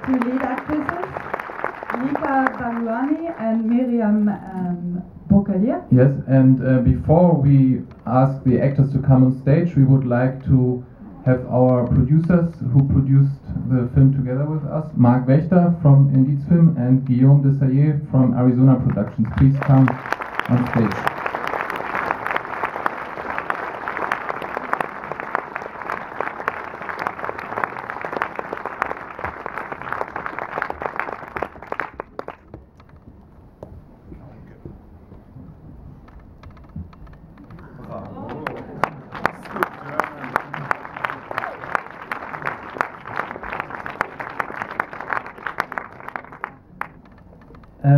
two lead actresses, Lika Baluani and Miriam Bokalia. Yes, and before we ask the actors to come on stage, we would like to have our producers who produced the film together with us, Marc Wächter from Indizfilm and Guillaume Desaillet from Arizona Productions. Please come on stage.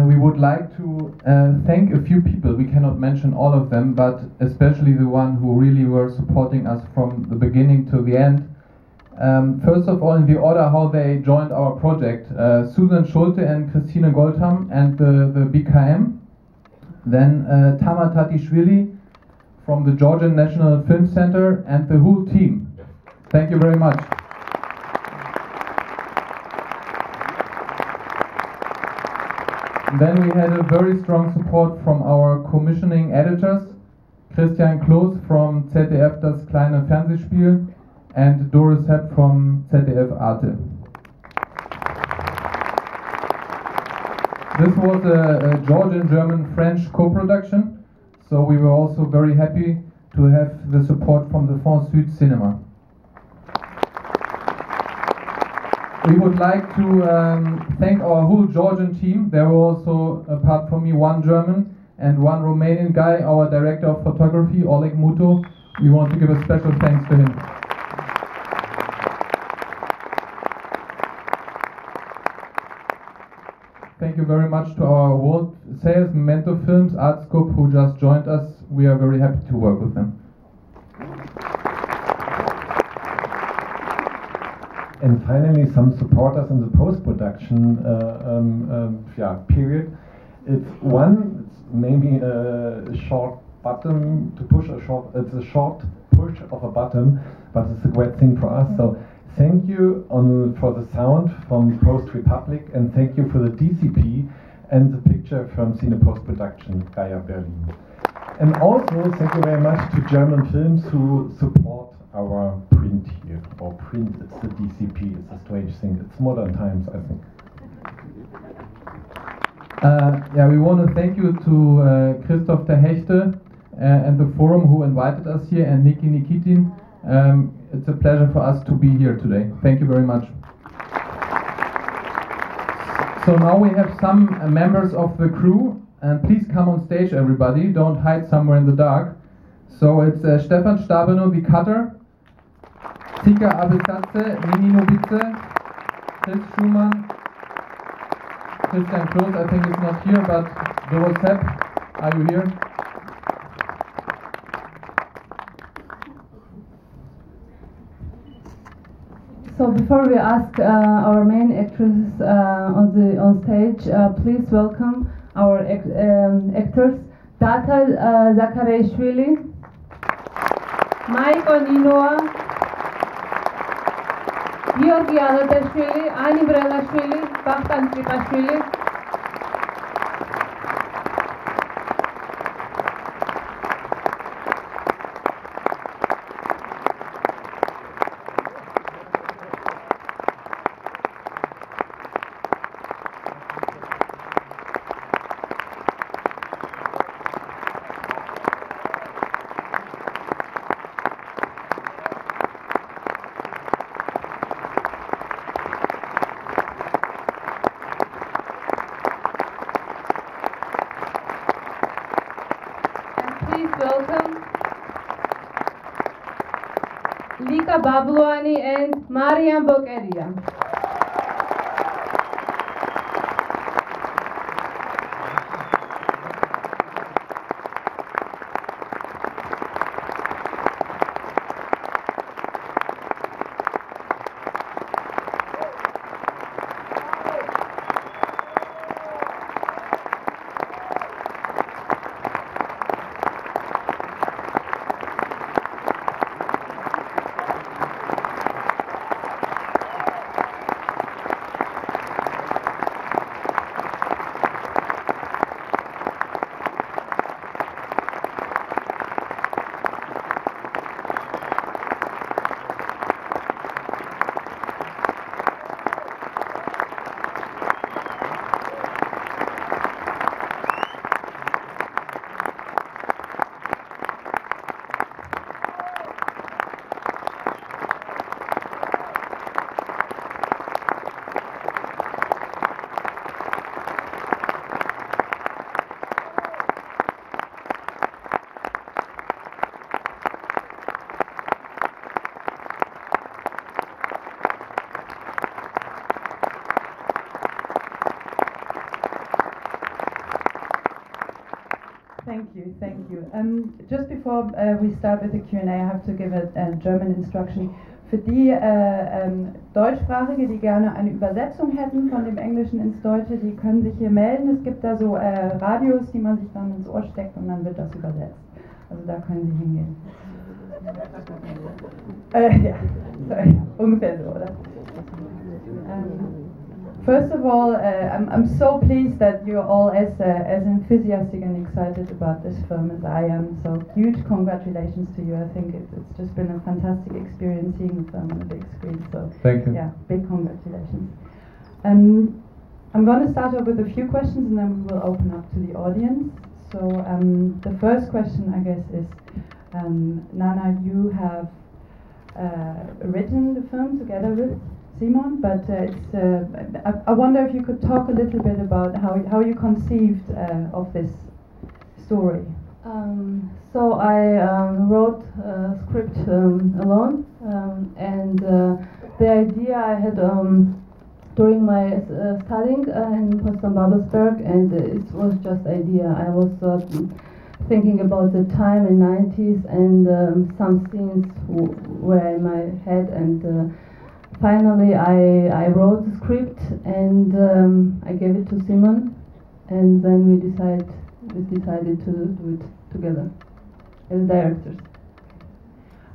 We would like to thank a few people. We cannot mention all of them, but especially the one who really were supporting us from the beginning to the end. First of all, in the order how they joined our project, Susan Schulte and Christine Goldham and the BKM. Then Tamar Tatishvili from the Georgian National Film Center and the whole team. Thank you very much. Then we had a very strong support from our commissioning editors, Christian Kloos from ZDF Das kleine Fernsehspiel and Doris Hepp from ZDF Arte. This was a Georgian-German-French co-production, so we were also very happy to have the support from the Fond Sud Cinema. We would like to thank our whole Georgian team. There were also, apart from me, one German and one Romanian guy, our director of photography, Oleg Muto. We want to give a special thanks to him. Thank you very much to our world sales, Memento Films, Artscope, who just joined us. We are very happy to work with them. And finally, some supporters in the post-production period. It's maybe a short button to push it's a short push of a button, but it's a great thing for us. So thank you for the sound from Post Republic, and thank you for the DCP and the picture from Cine Post Production, Gaia Berlin. And also thank you very much to German Films who support our print here, or print, it's the DCP, it's a strange thing, it's modern times, I think. We want to thank you to Christoph de Hechte and the forum who invited us here, and Niki Nikitin. It's a pleasure for us to be here today. Thank you very much. So now we have some members of the crew, and please come on stage, everybody, don't hide somewhere in the dark. So it's Stefan Stabeno, the cutter, Tika Abelkatze, Nini Novice, Chris Schumann, Christian Kloos, I think is not here, but Doris Hepp, are you here? So before we ask our main actresses on stage, please welcome our actors, Data Zakarishvili, Mike Oninoa, Georgi Aladashvili, Ani Brelashvili, Bakhtan Tripashvili. Welcome Lika Baluani and Mariam Bokalia. Thank you, thank you. Just before we start with the Q&A, I have to give a German instruction. Für die Deutschsprachige, die gerne eine Übersetzung hätten von dem Englischen ins Deutsche, die können sich hier melden. Es gibt da so Radios, die man sich dann ins Ohr steckt und dann wird das übersetzt. Also da können Sie hingehen. Ja, sorry, ungefähr so, oder? First of all, I'm so pleased that you're all as enthusiastic and excited about this film as I am. So huge congratulations to you. I think it's just been a fantastic experience seeing the film on the big screen. So thank you. Yeah, big congratulations. I'm going to start off with a few questions and then we will open up to the audience. So the first question, I guess, is Nana, you have written the film together with Simon, but I wonder if you could talk a little bit about how you conceived of this story. So I wrote a script alone, and the idea I had during my studying in Potsdamer, and it was just idea. I was thinking about the time in 90s and some scenes were in my head, and finally I wrote the script and I gave it to Simon, and then we decided to do it together as directors.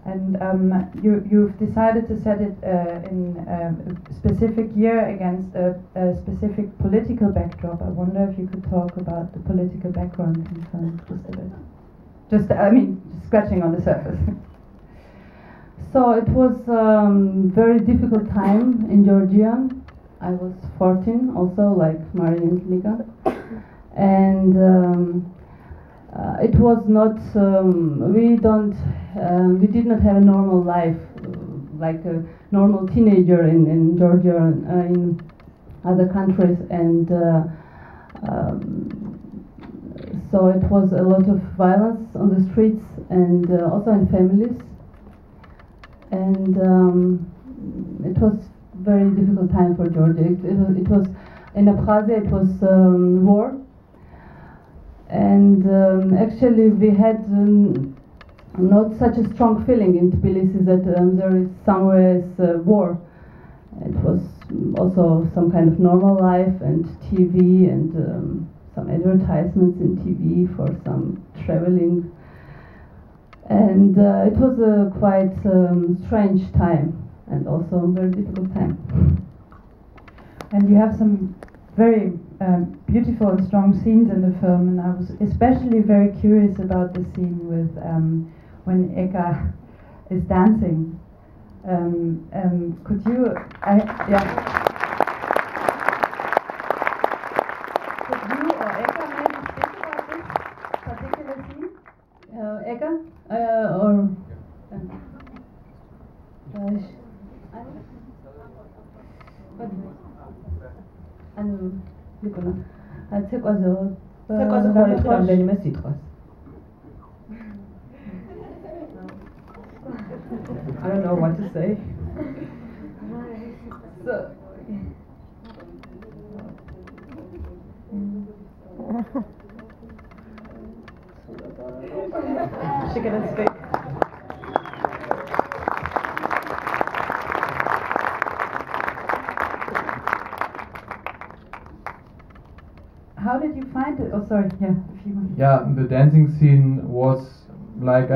And you've decided to set it in a specific year against a specific political backdrop. I wonder if you could talk about the political background in the film just a bit. Just scratching on the surface. So it was very difficult time in Georgia. I was 14, also like Marian and Lika, and it was not. We did not have a normal life, like a normal teenager in Georgia, in other countries, and so it was a lot of violence on the streets and also in families. And it was very difficult time for Georgia. It was in Abkhazia. It was war, and actually we had not such a strong feeling in Tbilisi that there is somewhere war. It was also some kind of normal life and TV and some advertisements in TV for some traveling. And it was a quite strange time and also a very difficult time. And you have some very beautiful and strong scenes in the film, and I was especially very curious about the scene with when Eka is dancing. Could you, Could you or Eka maybe speak about this particular scene? Eka or I don't know what to say. So, She gonna speak. How did you find it? Oh, sorry. Yeah, if you want. Yeah, the dancing scene was like,